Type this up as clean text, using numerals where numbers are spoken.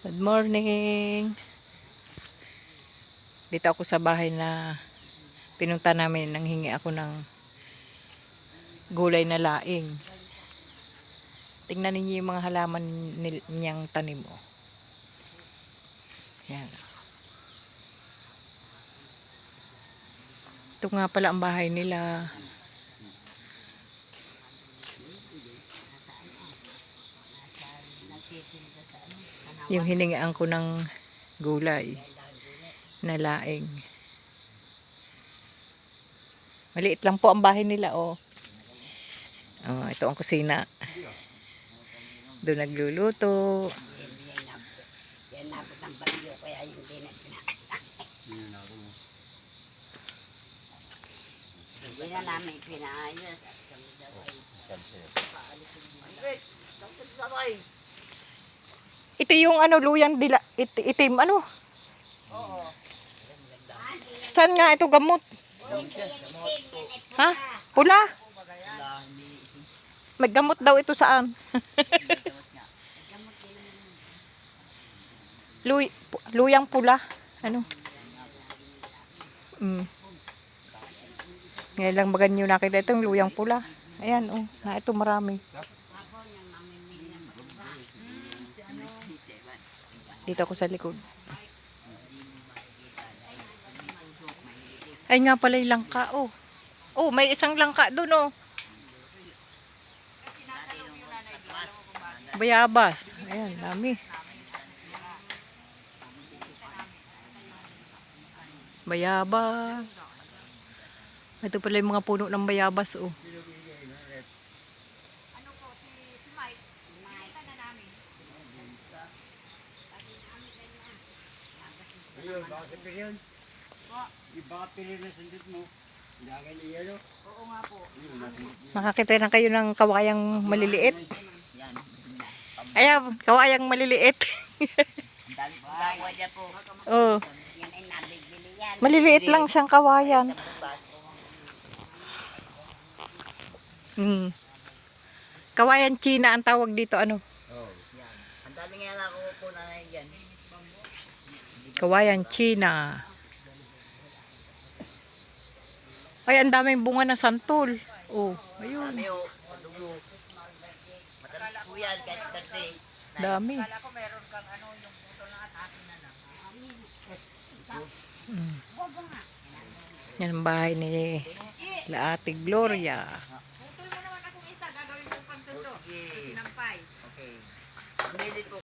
Good morning. Dito ako sa bahay na pinunta namin. Nanghingi ako ng gulay na laing. Tingnan ninyo yung mga halaman niyang tanim. Oh. Yan. Ito nga pala ang bahay nila. Yung hiningaan ko ng gulay na laing. Maliit lang po ang bahay nila, oh. Oh, ito ang kusina. Doon nagluluto. Yan nabot ng bagyo kaya hindi na pinaasa. Hindi na namin pinaayos. At kami daw ay Ito yung ano, luyang dila, itim, ano? oo. Saan nga ito gamot? Ha? Pula? May gamot daw ito saan? Luyang pula. Ano? Ngayon lang maganyo nakita itong luyang pula. Ayan, oh. Na ito marami. Dito ako sa likod. Ay nga pala yung langka, oh. Oh, may isang langka doon, oh. Bayabas. Ayan, dami. Bayabas. Ito pala yung mga puno ng bayabas, oh. Ayun, bakit yun? Baka pili na sandit mo. Lagay ni yelo. Oo nga po. Nakakita na kayo ng kawayang maliliit. Ayan, kawayang maliliit. Ang dami po gawa dyan po. Oh, Yan ay nabibili yan. maliliit lang siyang kawayan. Kawayan China ang tawag dito, ano? Oh. Yan. Ang dami nga lang ako po na yan. Kawayan China. Ay, ang daming bunga ng santol. Oh, ayun. Dami o. Padugo. Matalas po yan kahit dati. Dami. Kala ko meron kang ano yung puto na at akin na lang. Yan ang bahay ni Ate Gloria. Putol mo naman akong isa. Gagawin kong pangsundo. Okay. Sinampay. Okay. Pumili po